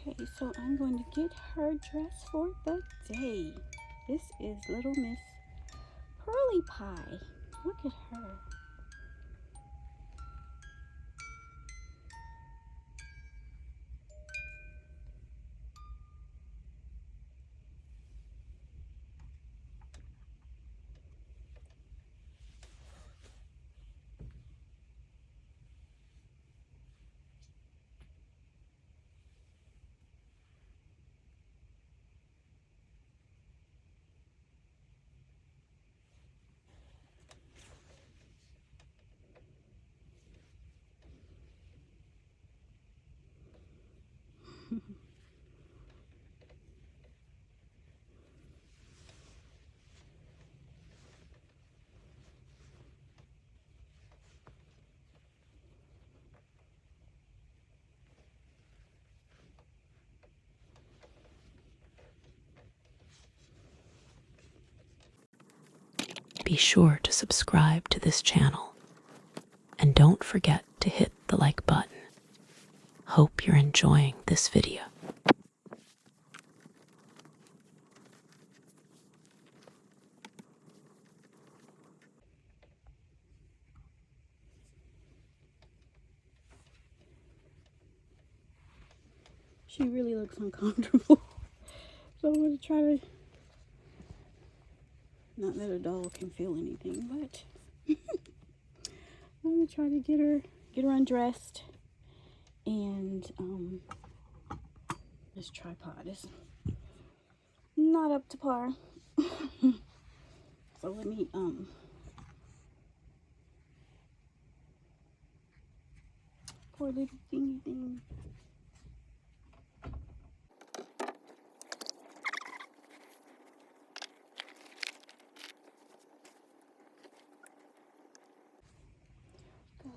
Okay, so I'm going to get her dressed for the day. This is little Miss Pearly Pie. Look at her. Be sure to subscribe to this channel and don't forget to hit the like button. Hope you're enjoying this video. She really looks uncomfortable. So I'm going to try to, not that a doll can feel anything, but I'm going to try to get her undressed. And this tripod is not up to par. So let me poor little thingy thing. Go.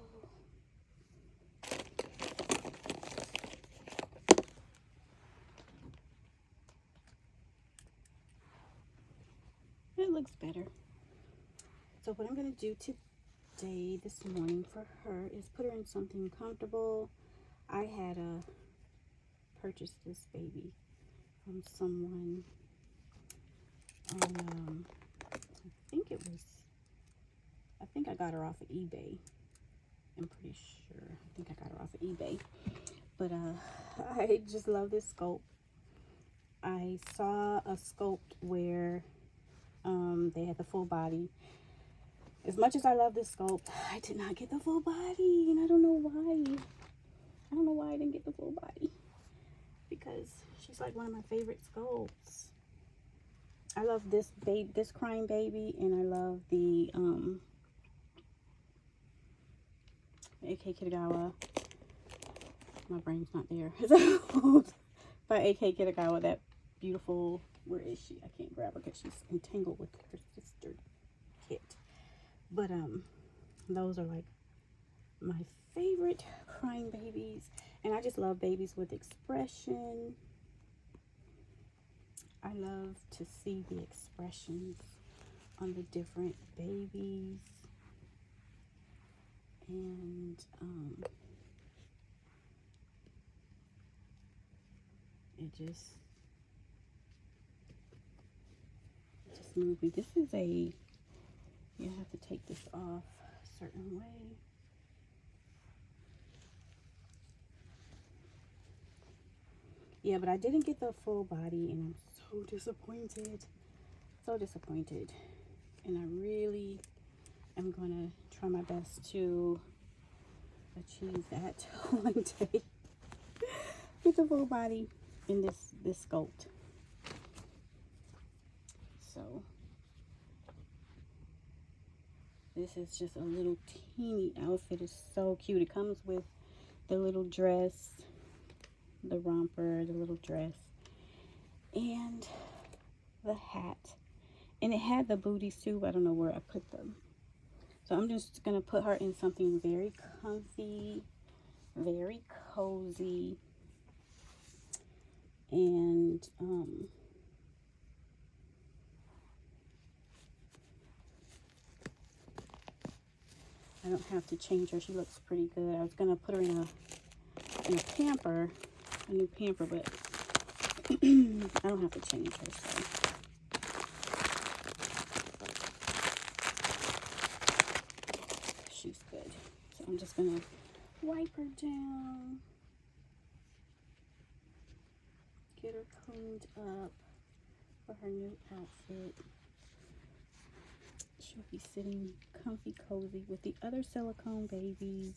It looks better. So what I'm going to do today, this morning for her, is put her in something comfortable. I had purchased this baby from someone on, I think I got her off of eBay. I'm pretty sure. I think I got her off of eBay. But I just love this sculpt. I saw a sculpt where they had the full body. As much as I love this sculpt, I did not get the full body, and I don't know why. I don't know why I didn't get the full body, because she's like one of my favorite sculpts. I love this crying baby, and I love the AK Kitagawa. My brain's not there. By AK Kitagawa, that beautiful, where is she? I can't grab her because she's entangled with her sister Kit. But those are like my favorite crying babies, and I just love babies with expression. I love to see the expressions on the different babies, and it just moved me. This is you have to take this off a certain way. Yeah, but I didn't get the full body, and I'm so disappointed. So disappointed. And I really am going to try my best to achieve that one day. Get the full body in this sculpt. So this is just a little teeny outfit. It's so cute. It comes with the little dress, the romper, the little dress, and the hat. And it had the booties too, but I don't know where I put them. So I'm just going to put her in something very comfy, very cozy. And I don't have to change her. She looks pretty good. I was going to put her in a pamper, a new pamper, but I don't have to change her, so. She's good. So I'm just gonna wipe her down, get her cleaned up for her new outfit. She'll be sitting comfy cozy with the other silicone babies.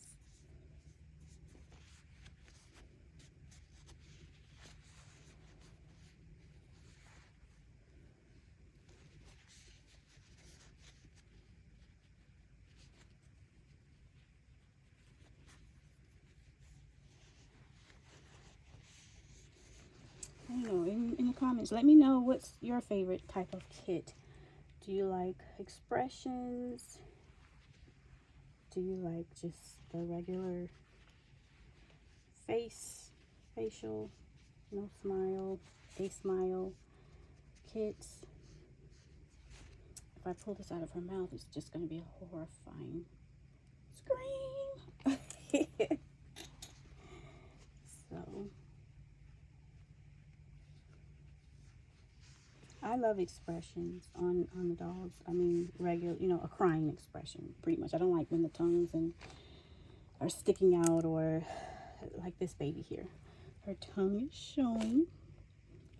I don't know, in the comments, let me know what's your favorite type of kit. Do you like expressions? Do you like just the regular facial, no smile, a smile kits? If I pull this out of her mouth, it's just going to be a horrifying scream. So, I love expressions on the dogs. I mean, regular, a crying expression, pretty much. I don't like when the tongues are sticking out, or like this baby here. Her tongue is showing,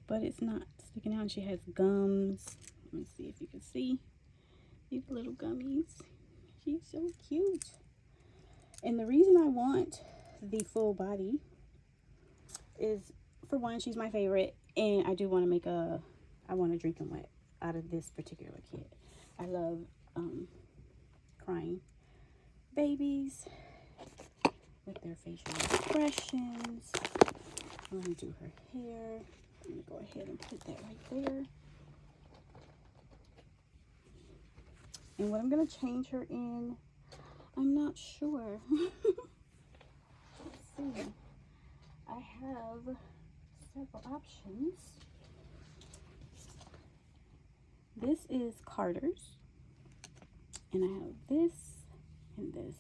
but it's not sticking out. She has gums. Let me see if you can see these little gummies. She's so cute. And the reason I want the full body is, for one, she's my favorite, and I do want to make I want to drink and wet out of this particular kit. I love crying babies with their facial expressions. I'm going to do her hair. I'm going to go ahead and put that right there. And what I'm going to change her in, I'm not sure. Let's see. I have several options. This is Carter's, and I have this and this.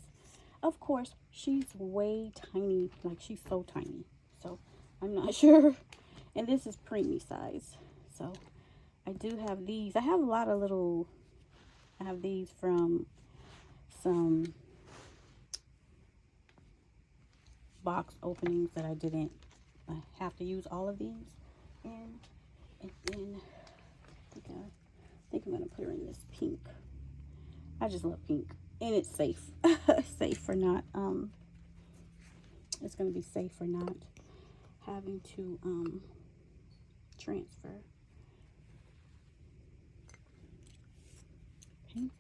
Of course, she's way tiny, like she's so tiny, so I'm not sure. And this is preemie size, so I do have these. I have a lot of little, I have these from some box openings that I didn't have to use all of these in. And then I think I'm gonna put her in this pink. I just love pink, and it's safe. Safe for not it's gonna be safe for not having to transfer paint.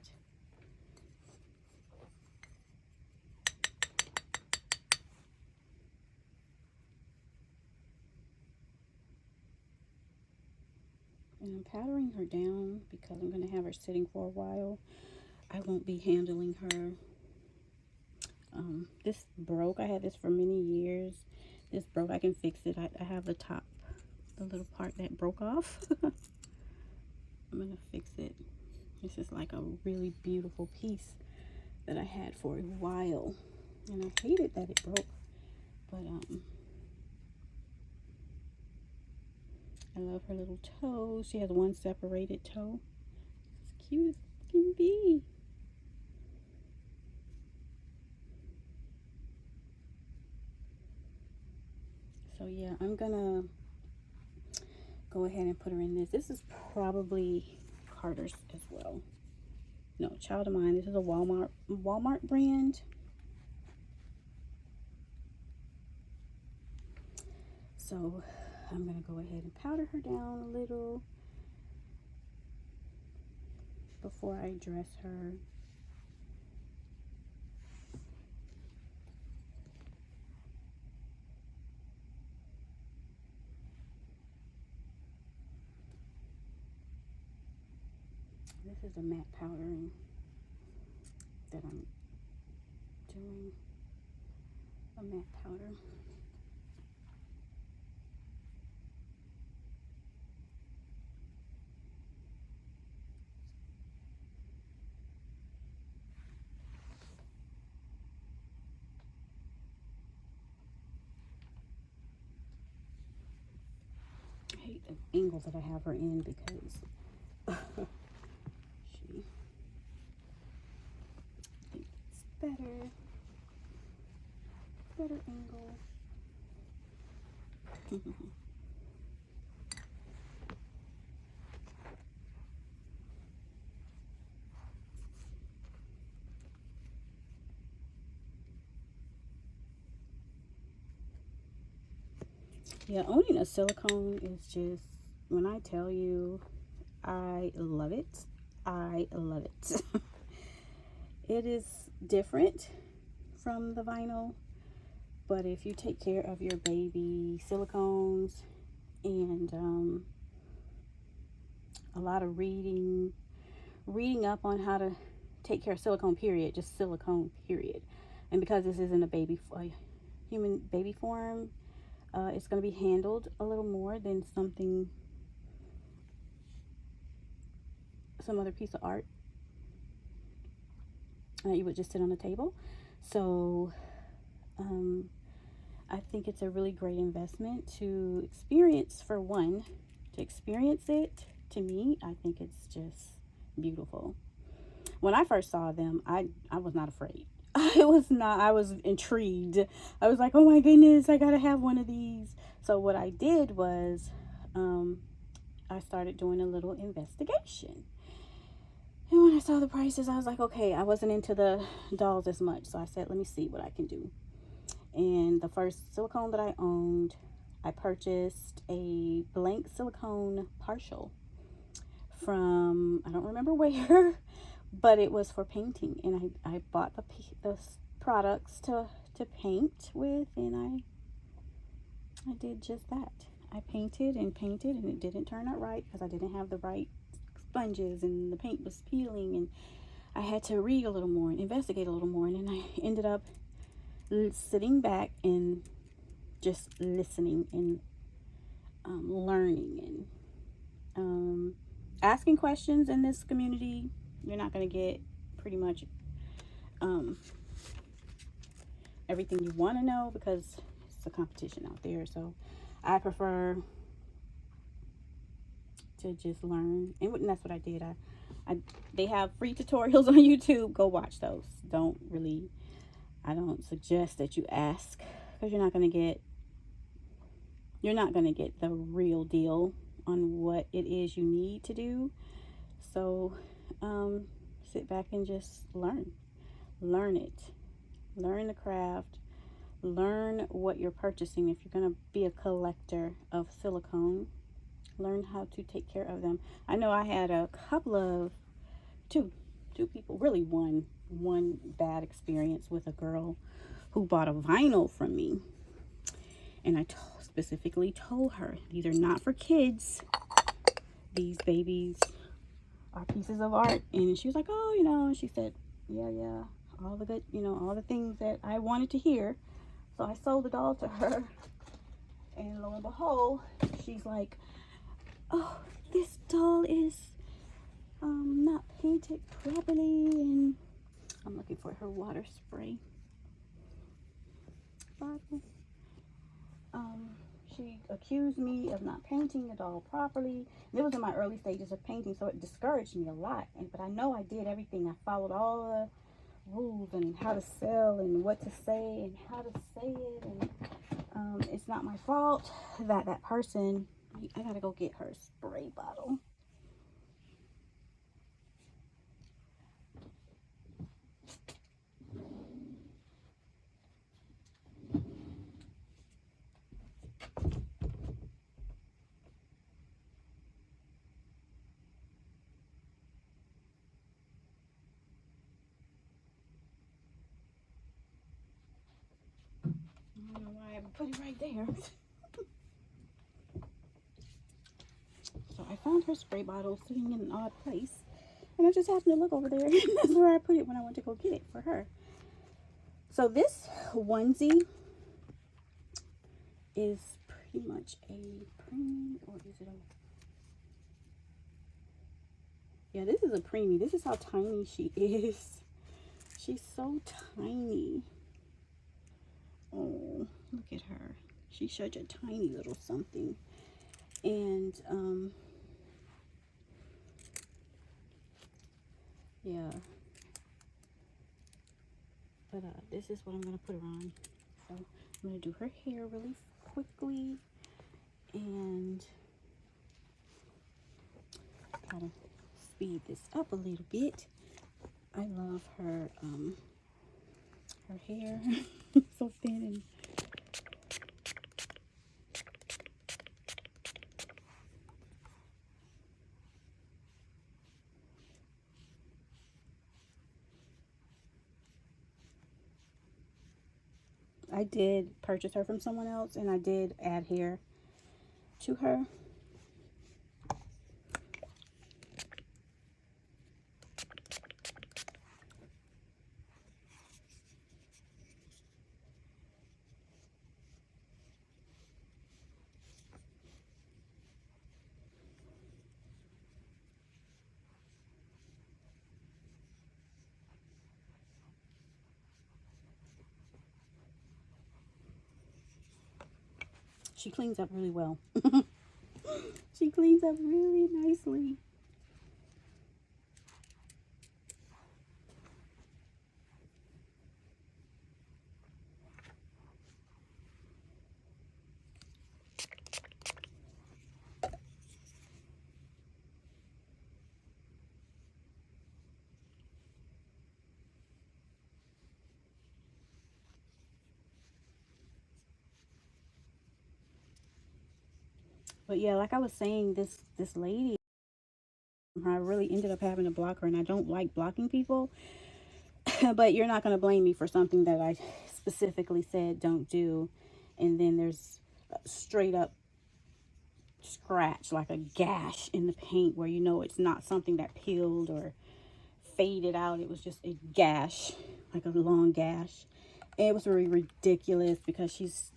And I'm powdering her down because I'm going to have her sitting for a while. I won't be handling her. This broke. I had this for many years. This broke. I can fix it. I have the top, the little part that broke off. I'm going to fix it. This is like a really beautiful piece that I had for a while. And I hated that it broke. But I love her little toes. She has one separated toe. It's cute as can be. So yeah, I'm gonna go ahead and put her in this. This is probably Carter's as well. No, Child of Mine. This is a Walmart brand. So I'm gonna go ahead and powder her down a little before I dress her. This is a matte powdering that I'm doing. A matte powder. angle that I have her in because she thinks better angle. Yeah, owning a silicone is just, when I tell you, I love it. I love it. It is different from the vinyl, but if you take care of your baby silicones and a lot of reading up on how to take care of silicone, period, just silicone, period. And because this isn't a human baby form, it's going to be handled a little more than some other piece of art you would just sit on the table. So I think it's a really great investment to experience. For one, to experience it, to me, I think it's just beautiful. When I first saw them, I was not afraid. I was intrigued. I was like, oh my goodness, I gotta have one of these. So what I did was I started doing a little investigation. And when I saw the prices, I was like, okay, I wasn't into the dolls as much. So I said, let me see what I can do. And the first silicone that I owned, I purchased a blank silicone partial from, I don't remember where, but it was for painting. And I bought the products to paint with, and I did just that. I painted and it didn't turn out right because I didn't have the right sponges and the paint was peeling, and I had to read a little more and investigate a little more, and then I ended up sitting back and just listening and learning and asking questions. In this community, you're not going to get pretty much everything you want to know because it's a competition out there. So I prefer to just learn, and that's what I did. They have free tutorials on YouTube. Go watch those. I don't suggest that you ask, because you're not going to get the real deal on what it is you need to do. So sit back and just learn it, learn the craft, learn what you're purchasing. If you're going to be a collector of silicone, learn how to take care of them. I know I had a couple of two people, really one bad experience with a girl who bought a vinyl from me, and I specifically told her, these are not for kids, these babies are pieces of art. And she was like, oh, and she said, yeah, all the good, all the things that I wanted to hear. So I sold it all to her, and lo and behold, she's like, oh, this doll is not painted properly. And I'm looking for her water spray bottle. She accused me of not painting the doll properly. And it was in my early stages of painting, so it discouraged me a lot. But I know I did everything. I followed all the rules and how to sell and what to say and how to say it. And it's not my fault that person. I gotta go get her spray bottle. I don't know why I put it right there. So I found her spray bottle sitting in an odd place, and I just happened to look over there, and that's where I put it when I went to go get it for her. So this onesie is pretty much a preemie, or is it a... Yeah, this is a preemie. This is how tiny she is. She's so tiny. Oh, look at her. She's such a tiny little something. And yeah, but this is what I'm gonna put her on. So I'm gonna do her hair really quickly and try to speed this up a little bit. I love her her hair. So thin and I did purchase her from someone else, and I did add hair to her. She cleans up really well. She cleans up really nicely. But yeah, like I was saying, this lady, I really ended up having to block her, and I don't like blocking people. But you're not going to blame me for something that I specifically said don't do, and then there's a straight up scratch, like a gash in the paint, where you know it's not something that peeled or faded out. It was just a gash, like a long gash. And it was really ridiculous because she's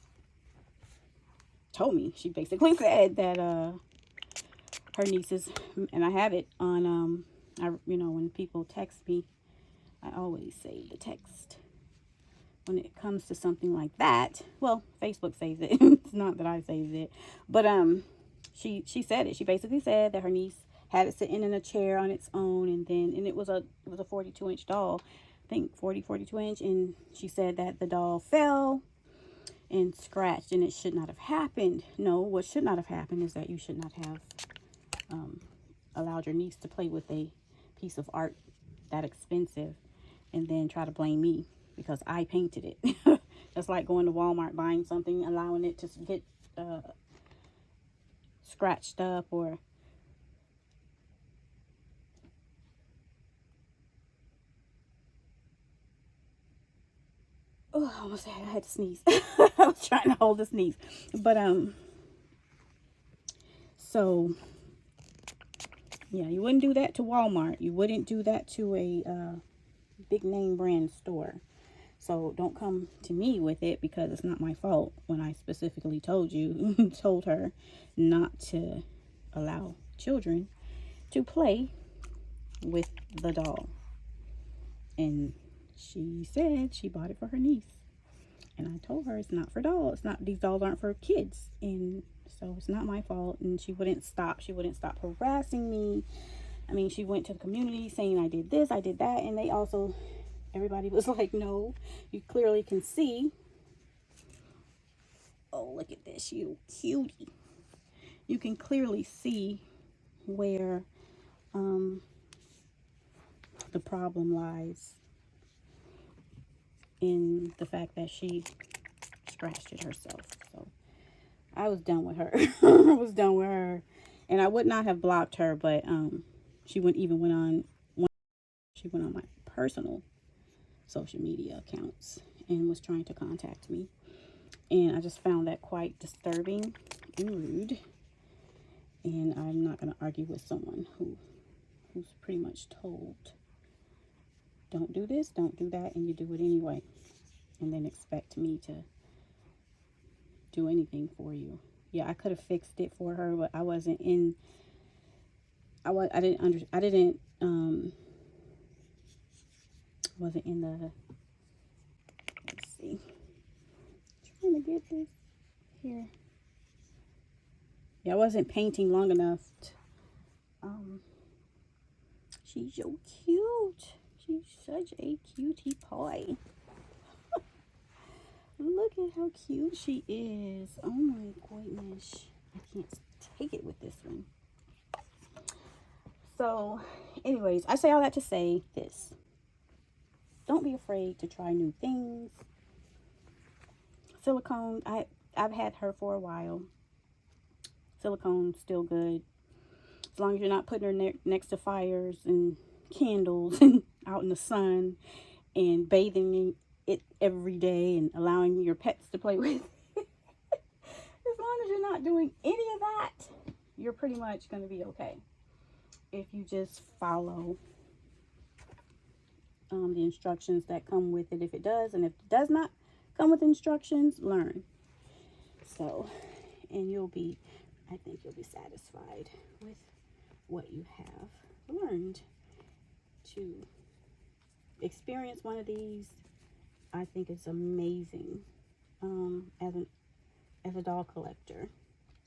told me, she basically said that her nieces, and I have it on when people text me, I always save the text when it comes to something like that. Well, Facebook saves it. It's not that I saved it, but she said it. She basically said that her niece had it sitting in a chair on its own, and it was a 42-inch doll, I think 42 inch, and she said that the doll fell and scratched, and it should not have happened. No, what should not have happened is that you should not have allowed your niece to play with a piece of art that expensive and then try to blame me because I painted it. That's like going to Walmart, buying something, allowing it to get scratched up, or oh, I almost had to sneeze. I was trying to hold the sneeze, but so yeah, you wouldn't do that to Walmart. You wouldn't do that to a big name brand store. So don't come to me with it because it's not my fault when I specifically told told her not to allow children to play with the doll. And she said she bought it for her niece. And I told her it's not for dolls. It's not, these dolls aren't for kids. And so it's not my fault. And she wouldn't stop. She wouldn't stop harassing me. I mean, she went to the community saying I did this, I did that. And they also, everybody was like, no, you clearly can see. Oh, look at this, you cutie. You can clearly see where the problem lies in the fact that she scratched it herself. So I was done with her. I was done with her. And I would not have blocked her, but she went on my personal social media accounts and was trying to contact me. And I just found that quite disturbing and rude. And I'm not going to argue with someone who's pretty much told, don't do this, don't do that, and you do it anyway. And then expect me to do anything for you. Yeah, I could have fixed it for her, but I wasn't in. I didn't wasn't in the. Let's see. Trying to get this here. Yeah, I wasn't painting long enough. She's so cute. She's such a cutie pie. Look at how cute she is. Oh my goodness. I can't take it with this one. So, anyways, I say all that to say this. Don't be afraid to try new things. Silicone, I've had her for a while. Silicone's still good. As long as you're not putting her next to fires and candles and out in the sun and bathing in it every day and allowing your pets to play with. As long as you're not doing any of that, you're pretty much going to be okay. If you just follow the instructions that come with it. If it does, and if it does not come with instructions, learn. So, and I think you'll be satisfied with what you have learned. To experience one of these, I think it's amazing as a doll collector,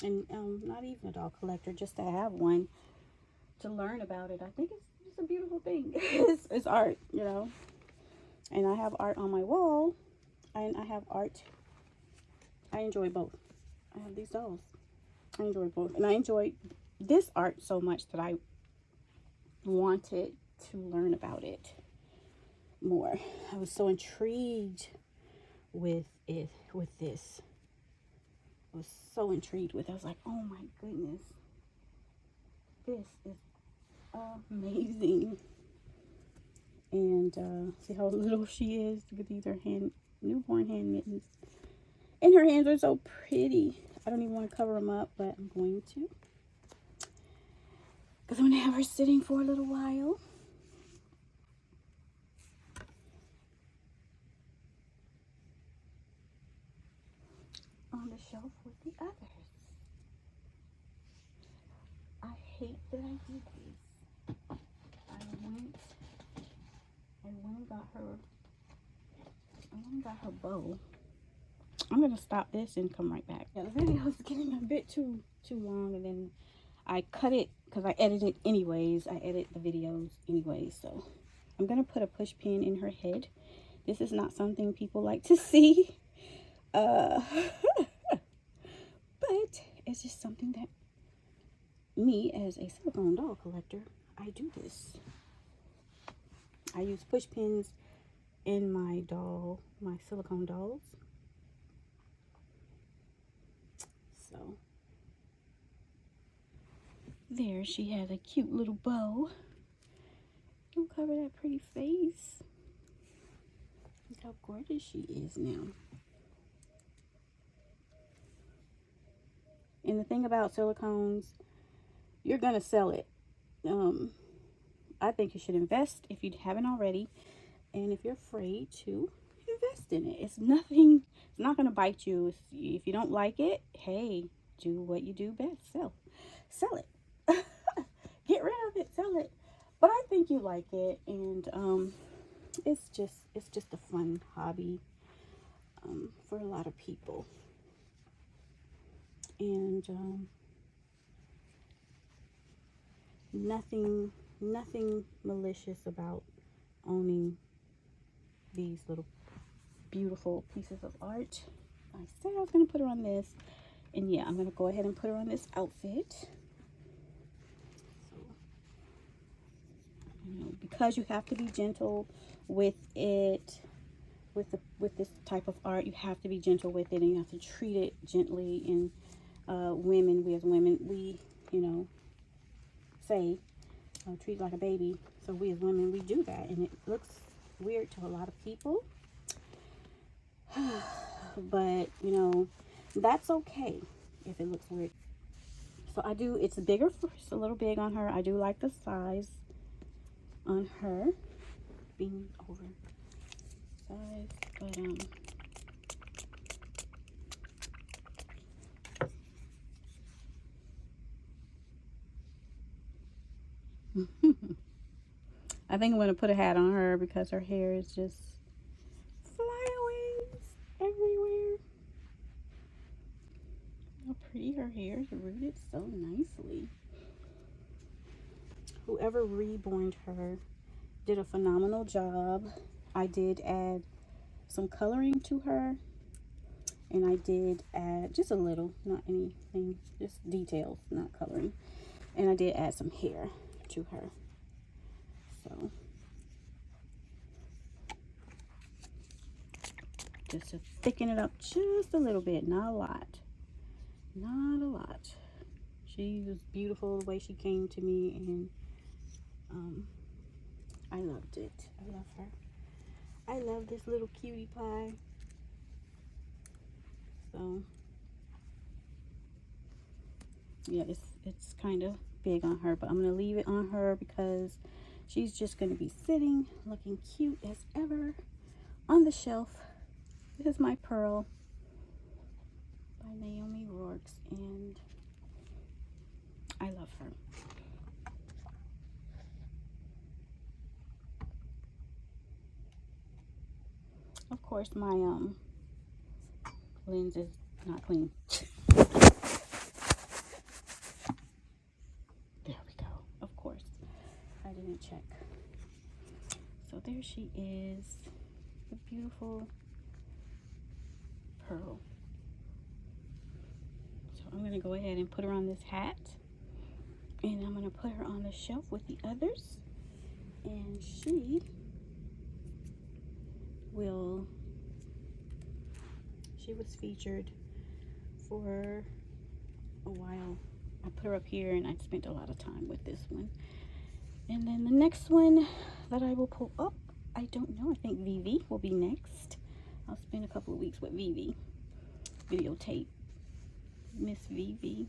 and not even a doll collector, just to have one, to learn about it. I think it's a beautiful thing. It's art, you know. And I have art on my wall, and I have art. I enjoy both. I have these dolls. I enjoy both, and I enjoy this art so much that I wanted to learn about it more. I was so intrigued with this. I was so intrigued with it. I was like, oh my goodness, this is amazing. And see how little she is with these are newborn hand mittens, and her hands are so pretty. I don't even want to cover them up, but I'm going to, because I'm going to have her sitting for a little while. On the shelf with the others. I hate that I did this. I went and got her bow. I'm gonna stop this and come right back. Yeah, the video is getting a bit too long, and then I cut it because I edit it anyways. I edit the videos anyways, so I'm gonna put a push pin in her head. This is not something people like to see. But it's just something that me, as a silicone doll collector, I do this. I use push pins in my silicone dolls. So there, she has a cute little bow. Don't cover that pretty face. Look how gorgeous she is now. And the thing about silicones, you're gonna sell it. I think you should invest if you haven't already, and if you're afraid to, invest in it. It's not gonna bite you. If you don't like it, hey, do what you do best. Sell it. Get rid of it, sell it. But I think you like it, and it's just a fun hobby for a lot of people. And nothing malicious about owning these little beautiful pieces of art. I said I was going to put her on this, and yeah, I'm going to go ahead and put her on this outfit. So, you know, because you have to be gentle with it, with this type of art, you have to be gentle with it, and you have to treat it gently. And we as women, we, you know, say treat like a baby. So we as women, we do that, and it looks weird to a lot of people. But you know, that's okay if it looks weird. So I do, it's bigger, it's a little big on her. I do like the size on her being oversized, but I think I'm going to put a hat on her because her hair is just flyaways everywhere. how pretty her hair is rooted so nicely. Whoever reborned her did a phenomenal job. I did add some coloring to her, and I did add just a little, not anything, just details, not coloring. And I did add some hair to her. So just to thicken it up just a little bit, not a lot. Not a lot. She was beautiful the way she came to me, and I loved it. I love her. I love this little cutie pie. So yeah, it's kind of big on her, but I'm gonna leave it on her because she's just gonna be sitting looking cute as ever on the shelf. This is my Pearl by Naomi Rourke, and I love her. Of course, my lens is not clean. There we go. Of course, I didn't check. So there she is, the beautiful Pearl. So I'm gonna go ahead and put her on this hat, and I'm gonna put her on the shelf with the others, and she was featured for a while. I put her up here, and I spent a lot of time with this one. And then the next one that I will pull up, I don't know, I think Vivi will be next. I'll spend a couple of weeks with Vivi, videotape Miss Vivi.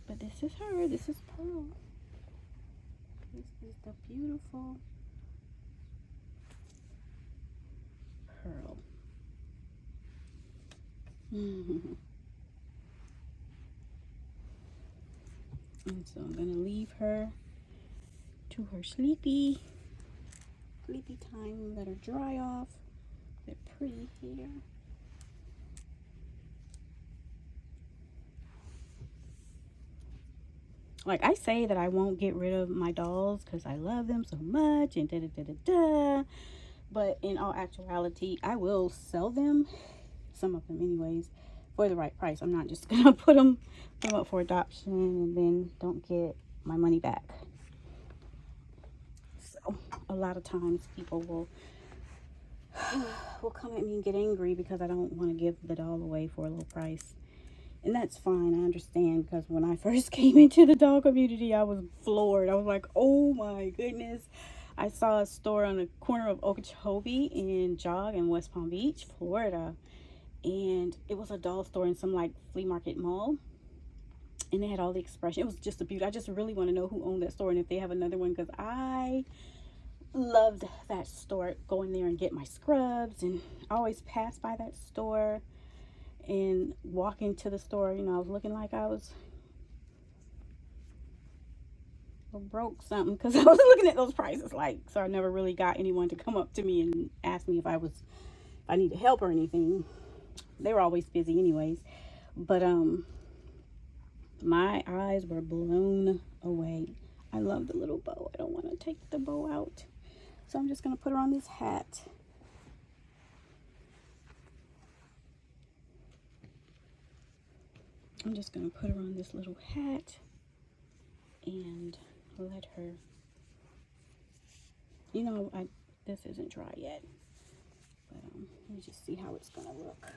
But this is her. This is Pearl. This is the beautiful Pearl. And so I'm gonna leave her to her sleepy time. Let her dry off that pretty hair. Like, I say that I won't get rid of my dolls because I love them so much and da-da-da-da-da. But in all actuality, I will sell them, some of them anyways, for the right price. I'm not just going to put them up for adoption and then don't get my money back. So, a lot of times people will come at me and get angry because I don't want to give the doll away for a low price. And that's fine, I understand, because when I first came into the doll community, I was floored. I was like, oh my goodness. I saw a store on the corner of Okeechobee and Jog in West Palm Beach, Florida. And it was a doll store in some like flea market mall. And they had all the expression. It was just a beauty. I just really want to know who owned that store and if they have another one, because I loved that store. Go in there and get my scrubs, and I always pass by that store and walk into the store. You know, I was looking like I was broke something because I was looking at those prices. Like, so I never really got anyone to come up to me and ask me if I needed help or anything. They were always busy anyways. But my eyes were blown away. I love the little bow. I don't want to take the bow out, so I'm just gonna put her on this hat. I'm just gonna put her on this little hat and let her, you know, this isn't dry yet, but let me just see how it's gonna look.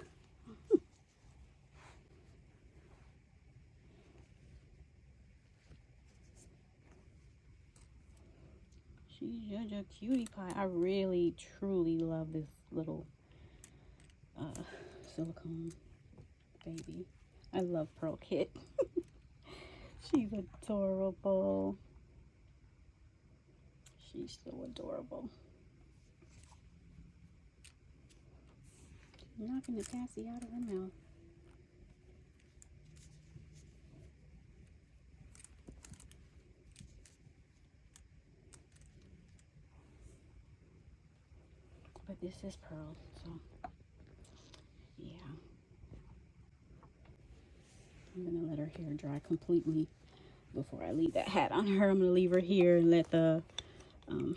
She's such a cutie pie. I really truly love this little silicone baby. I love Pearl Kit. She's adorable. She's so adorable. She's knocking the tassy out of her mouth. But this is Pearl, so yeah. I'm gonna let her hair dry completely before I leave that hat on her. I'm gonna leave her here and let the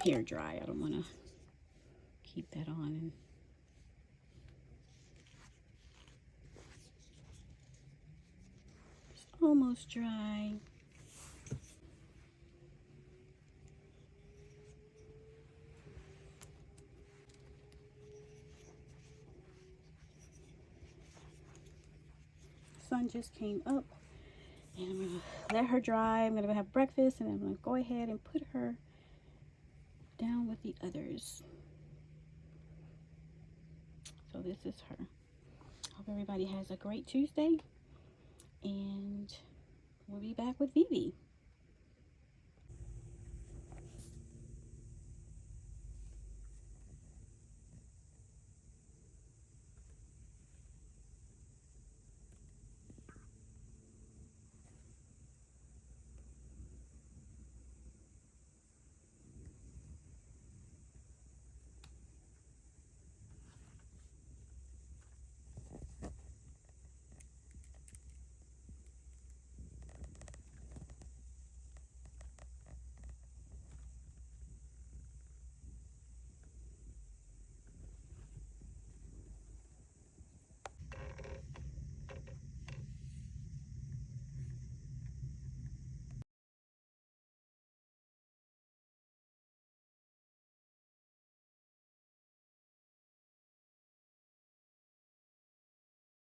hair dry. I don't want to keep that on. And it's almost dry. Sun just came up, and I'm gonna let her dry. I'm gonna go have breakfast, and I'm gonna go ahead and put her down with the others. So this is her. Hope everybody has a great Tuesday, and we'll be back with Vivi.